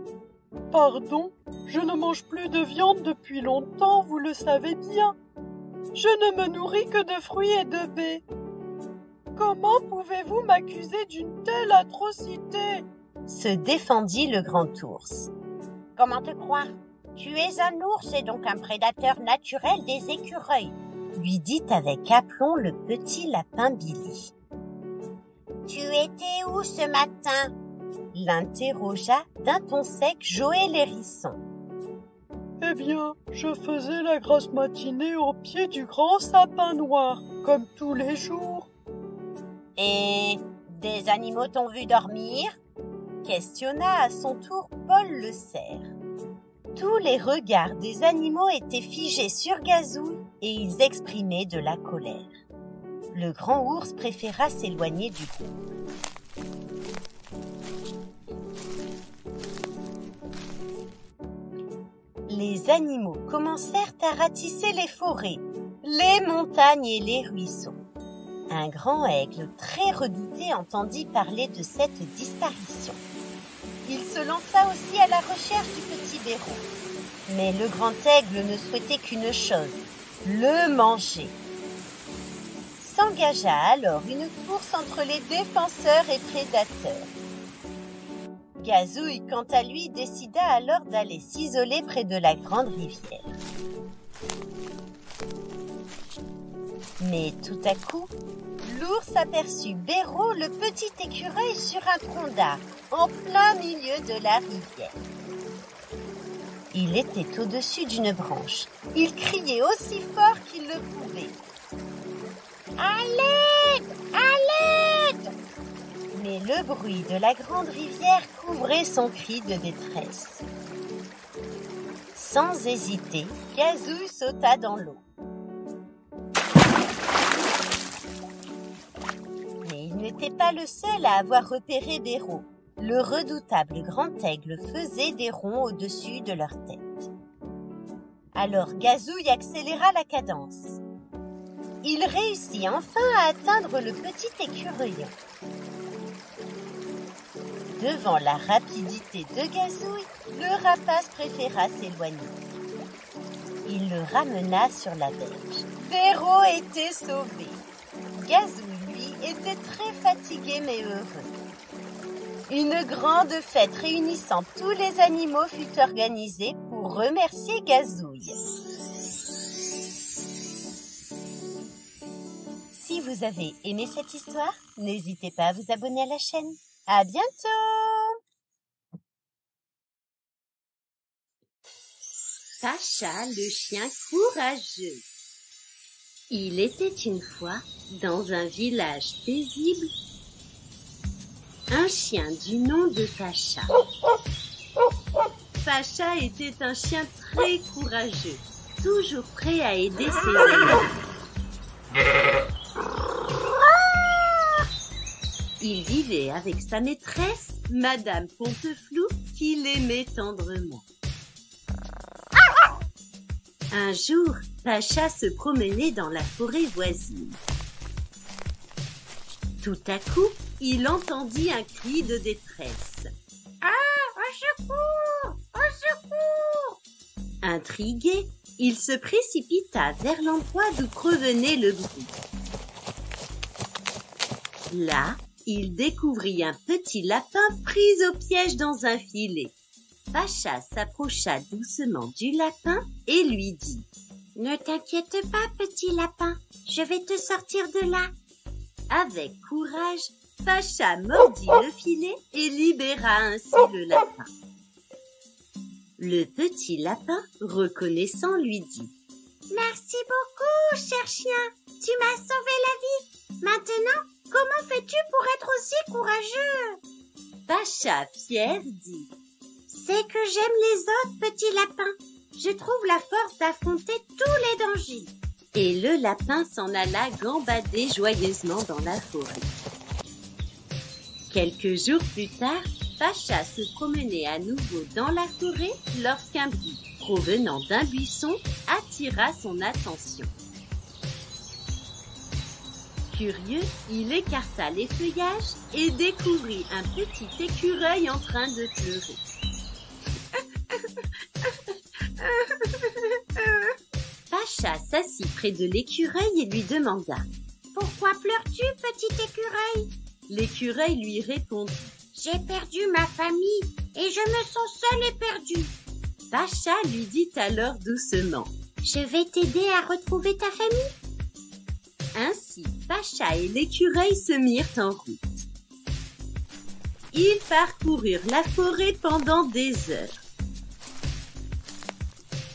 « Pardon, je ne mange plus de viande depuis longtemps, vous le savez bien. Je ne me nourris que de fruits et de baies. Comment pouvez-vous m'accuser d'une telle atrocité ?»
se défendit le grand ours.
« Comment te croire? Tu es un ours et donc un prédateur naturel des écureuils, »
lui dit avec aplomb le petit lapin Billy.
« Tu étais où ce matin ?»
l'interrogea d'un ton sec Joël Hérisson.
« Eh bien, je faisais la grasse matinée au pied du grand sapin noir, comme tous les jours. »«
Et des animaux t'ont vu dormir ?»
questionna à son tour Paul le cerf. Tous les regards des animaux étaient figés sur Gazouille et ils exprimaient de la colère. Le grand ours préféra s'éloigner du groupe. Les animaux commencèrent à ratisser les forêts, les montagnes et les ruisseaux. Un grand aigle très redouté entendit parler de cette disparition. Il se lança aussi à la recherche du petit Béraud. Mais le grand aigle ne souhaitait qu'une chose, le manger. S'engagea alors une course entre les défenseurs et prédateurs. Gazouille, quant à lui, décida alors d'aller s'isoler près de la grande rivière. Mais tout à coup, l'ours aperçut Béraud, le petit écureuil, sur un tronc d'arbre, en plein milieu de la rivière. Il était au-dessus d'une branche. Il criait aussi fort qu'il le pouvait.
« À l'aide! À l'aide !»
Mais le bruit de la grande rivière couvrait son cri de détresse. Sans hésiter, Gazouille sauta dans l'eau. Mais il n'était pas le seul à avoir repéré Béraud. Le redoutable grand aigle faisait des ronds au-dessus de leur tête. Alors Gazouille accéléra la cadence. Il réussit enfin à atteindre le petit écureuil. Devant la rapidité de Gazouille, le rapace préféra s'éloigner. Il le ramena sur la berge. Béraud était sauvé. Gazouille, lui, était très fatigué mais heureux. Une grande fête réunissant tous les animaux fut organisée pour remercier Gazouille. Si vous avez aimé cette histoire, n'hésitez pas à vous abonner à la chaîne. À bientôt! Pacha, le chien courageux. Il était une fois, dans un village paisible, un chien du nom de Pacha. Pacha était un chien très courageux, toujours prêt à aider ses amis. Il vivait avec sa maîtresse, Madame Ponteflou, qui l'aimait tendrement. Un jour, Pacha se promenait dans la forêt voisine. Tout à coup, il entendit un cri de détresse.
« Ah, au secours! Au secours !»
Intrigué, il se précipita vers l'endroit d'où provenait le bruit. Là, il découvrit un petit lapin pris au piège dans un filet. Pacha s'approcha doucement du lapin et lui dit «
Ne t'inquiète pas, petit lapin, je vais te sortir de là. »
Avec courage, Pacha mordit le filet et libéra ainsi le lapin. Le petit lapin, reconnaissant, lui dit
« Merci beaucoup, cher chien, tu m'as sauvé la vie. Maintenant, comment fais-tu pour être aussi courageux ?»
Pacha, fier, dit
« C'est que j'aime les autres, petit lapin. Je trouve la force d'affronter tous les dangers. »
Et le lapin s'en alla gambader joyeusement dans la forêt. Quelques jours plus tard, Pacha se promenait à nouveau dans la forêt lorsqu'un bruit provenant d'un buisson attira son attention. Curieux, il écarta les feuillages et découvrit un petit écureuil en train de pleurer. Pacha s'assit près de l'écureuil et lui demanda
« Pourquoi pleures-tu, petit écureuil ?»
L'écureuil lui répondit
« J'ai perdu ma famille et je me sens seul et perdu. »
Pacha lui dit alors doucement
« Je vais t'aider à retrouver ta famille. »
Ainsi, Pacha et l'écureuil se mirent en route. Ils parcoururent la forêt pendant des heures.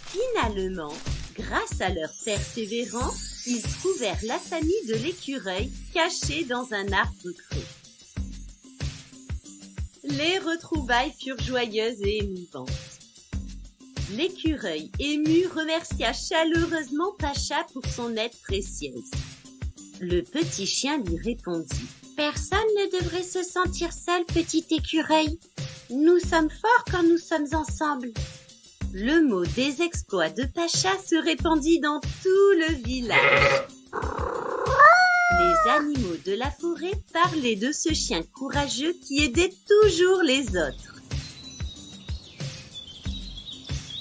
Finalement, grâce à leur persévérance, ils trouvèrent la famille de l'écureuil cachée dans un arbre creux. Les retrouvailles furent joyeuses et émouvantes. L'écureuil ému remercia chaleureusement Pacha pour son aide précieuse. Le petit chien lui répondit
« Personne ne devrait se sentir seul, petit écureuil. Nous sommes forts quand nous sommes ensemble. »
Le mot des exploits de Pacha se répandit dans tout le village. Les animaux de la forêt parlaient de ce chien courageux qui aidait toujours les autres.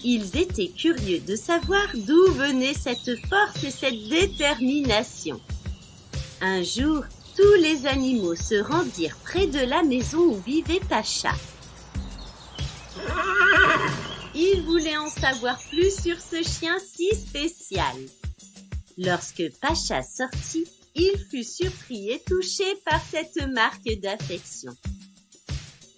Ils étaient curieux de savoir d'où venait cette force et cette détermination. Un jour, tous les animaux se rendirent près de la maison où vivait Pacha. Ils voulaient en savoir plus sur ce chien si spécial. Lorsque Pacha sortit, il fut surpris et touché par cette marque d'affection.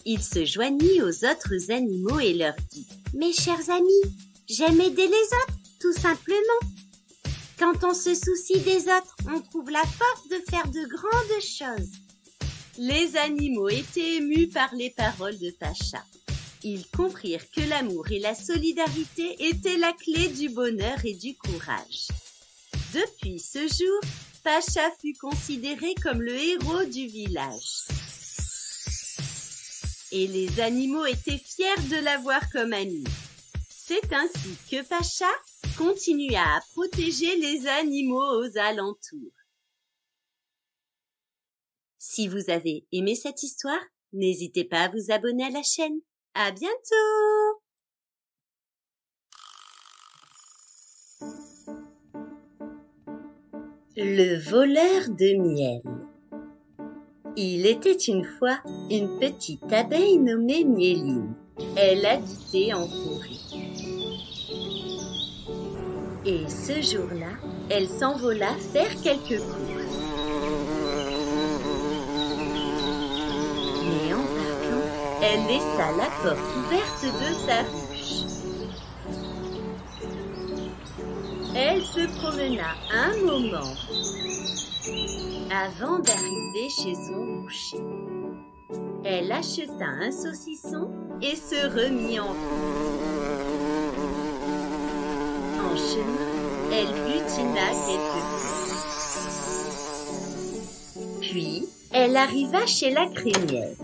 Il se joignit aux autres animaux et leur dit « Mes chers amis, j'aime aider les autres, tout simplement. Quand on se soucie des autres, on trouve la force de faire de grandes choses. » Les animaux étaient émus par les paroles de Pacha. Ils comprirent que l'amour et la solidarité étaient la clé du bonheur et du courage. Depuis ce jour, Pacha fut considéré comme le héros du village. Et les animaux étaient fiers de l'avoir comme ami. C'est ainsi que Pacha continua à protéger les animaux aux alentours. Si vous avez aimé cette histoire, n'hésitez pas à vous abonner à la chaîne. À bientôt! Le voleur de miel. Il était une fois une petite abeille nommée Mieline. Elle habitait en forêt. Et ce jour-là, elle s'envola faire quelques courses. Mais en partant, elle laissa la porte ouverte de sa ruche. Elle se promena un moment avant d'arriver chez son boucher. Elle acheta un saucisson et se remit en route. En chemin, elle butina quelques fois. Puis, elle arriva chez la crémière.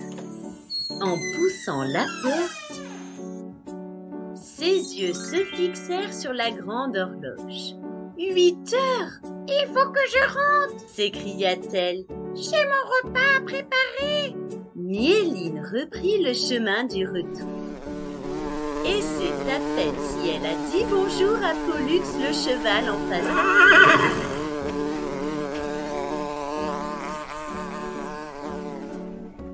En poussant la porte, ses yeux se fixèrent sur la grande horloge. 8 heures!
Il faut que je rentre!
S'écria-t-elle.
J'ai mon repas à préparer!
Mieline reprit le chemin du retour. Et c'est à peine si elle a dit bonjour à Pollux le cheval en face.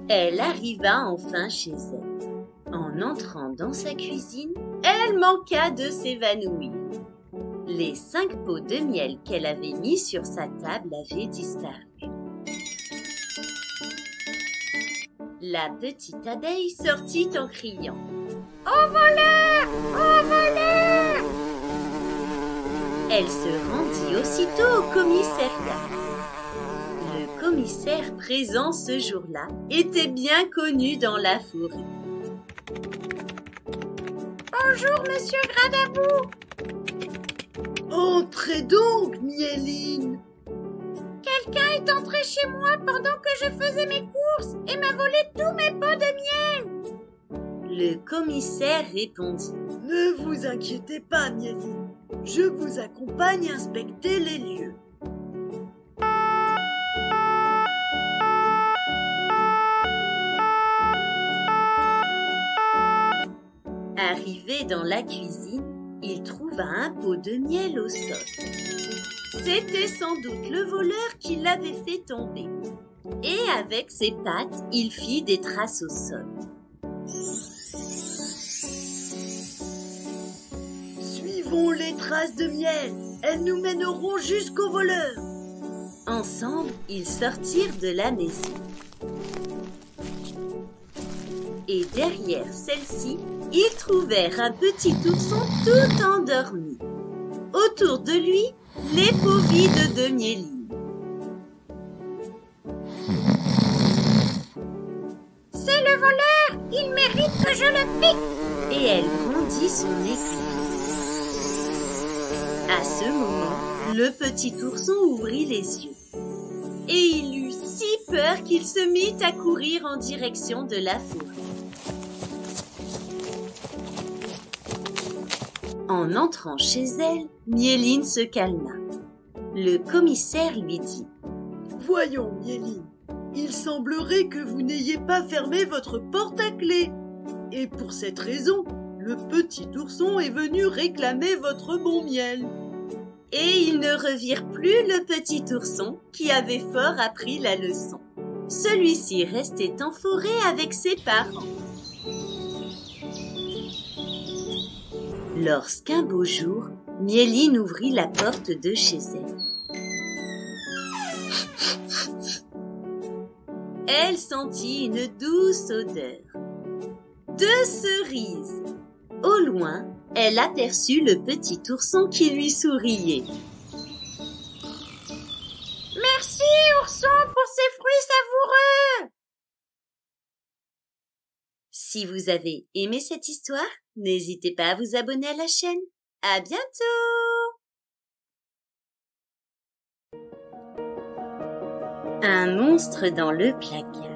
Elle arriva enfin chez elle. En entrant dans sa cuisine, elle manqua de s'évanouir. Les 5 pots de miel qu'elle avait mis sur sa table avaient disparu. La petite abeille sortit en criant « Au voleur! Au voleur !» Elle se rendit aussitôt au commissariat. Le commissaire présent ce jour-là était bien connu dans la forêt.
« Bonjour, monsieur Gradabou !»«
Entrez donc, Mieline !»«
Quelqu'un est entré chez moi pendant que je faisais mes courses et m'a volé tous mes pots de miel. »
Le commissaire répondit.
« Ne vous inquiétez pas, Mieline. Je vous accompagne inspecter les lieux. »
Arrivé dans la cuisine, il trouva un pot de miel au sol. C'était sans doute le voleur qui l'avait fait tomber. Et avec ses pattes, il fit des traces au sol.
Suivons les traces de miel. Elles nous mèneront jusqu'au voleur.
Ensemble, ils sortirent de la maison. Et derrière celle-ci, ils trouvèrent un petit ourson tout endormi. Autour de lui, les pots vides de Mieline.
C'est le voleur! Il mérite que je le pique!
Et elle grandit son éclat. À ce moment, le petit ourson ouvrit les yeux. Et il eut si peur qu'il se mit à courir en direction de la forêt. En entrant chez elle, Mieline se calma. Le commissaire lui dit
« Voyons, Mieline, il semblerait que vous n'ayez pas fermé votre porte à clé. Et pour cette raison, le petit ourson est venu réclamer votre bon miel. »
Et ils ne revirent plus le petit ourson qui avait fort appris la leçon. Celui-ci restait en forêt avec ses parents. Lorsqu'un beau jour, Mieline ouvrit la porte de chez elle. Elle sentit une douce odeur. De cerises. Au loin, elle aperçut le petit ourson qui lui souriait.
« Merci, ourson, pour ces fruits savoureux !»
Si vous avez aimé cette histoire, n'hésitez pas à vous abonner à la chaîne. À bientôt! Un monstre dans le placard.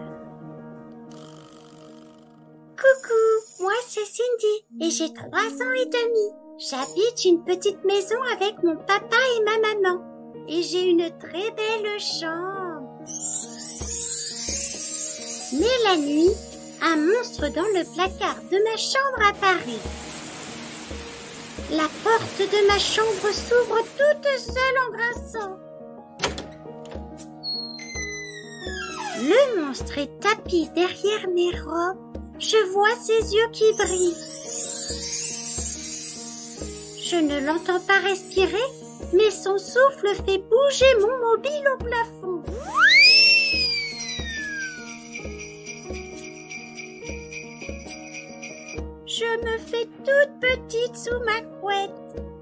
Coucou, moi c'est Cindy et j'ai 3 ans et demi. J'habite une petite maison avec mon papa et ma maman. Et j'ai une très belle chambre. Mais la nuit, un monstre dans le placard de ma chambre apparaît. La porte de ma chambre s'ouvre toute seule en grinçant. Le monstre est tapi derrière mes robes. Je vois ses yeux qui brillent. Je ne l'entends pas respirer, mais son souffle fait bouger mon mobile au plafond. Je me fais toute petite sous ma couette.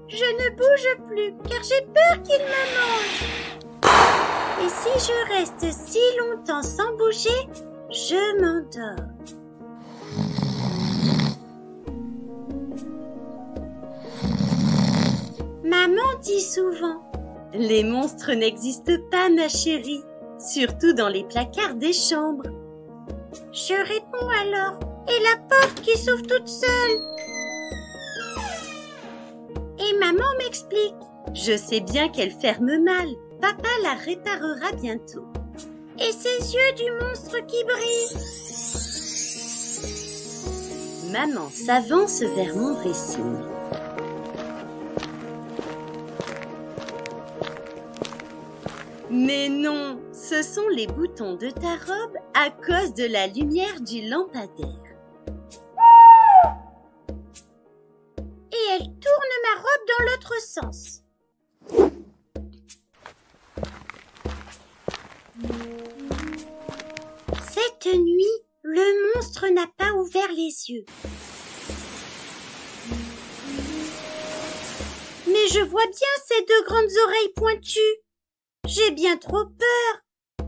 Je ne bouge plus car j'ai peur qu'il me mange. Et si je reste si longtemps sans bouger, je m'endors. Maman dit souvent
« Les monstres n'existent pas, ma chérie, surtout dans les placards des chambres. »
Je réponds alors, et la porte qui s'ouvre toute seule. Et maman m'explique.
« Je sais bien qu'elle ferme mal. Papa la réparera bientôt. »
Et ses yeux du monstre qui brillent.
Maman s'avance vers mon dressing. Mais non, ce sont les boutons de ta robe à cause de la lumière du lampadaire.
Et elle tourne ma robe dans l'autre sens. Cette nuit, le monstre n'a pas ouvert les yeux. Mais je vois bien ses 2 grandes oreilles pointues. J'ai bien trop peur.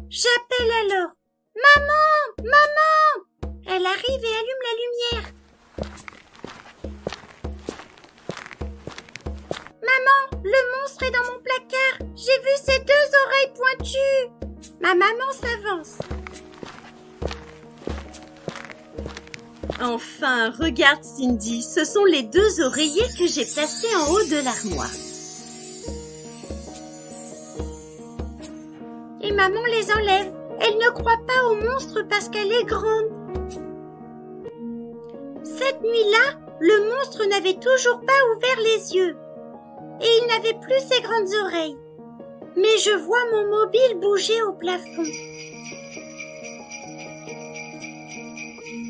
J'appelle alors. Maman! Maman! Elle arrive et allume la lumière. Maman, le monstre est dans mon placard. J'ai vu ses 2 oreilles pointues. Ma maman s'avance.
Enfin, regarde Cindy, ce sont les 2 oreillers que j'ai placés en haut de l'armoire.
Et maman les enlève. Elle ne croit pas au monstre parce qu'elle est grande. Cette nuit-là, le monstre n'avait toujours pas ouvert les yeux. Et il n'avait plus ses grandes oreilles. Mais je vois mon mobile bouger au plafond.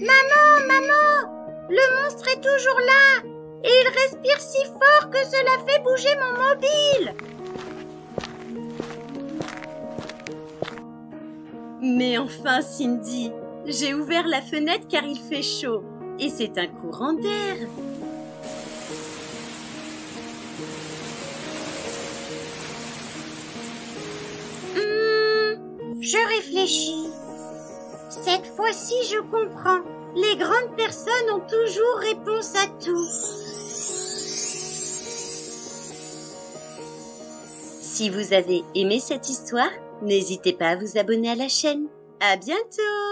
Maman, maman, le monstre est toujours là. Et il respire si fort que cela fait bouger mon mobile.
Mais enfin, Cindy, j'ai ouvert la fenêtre car il fait chaud. Et c'est un courant d'air.
Je réfléchis. Cette fois-ci, je comprends. Les grandes personnes ont toujours réponse à tout.
Si vous avez aimé cette histoire, n'hésitez pas à vous abonner à la chaîne. À bientôt!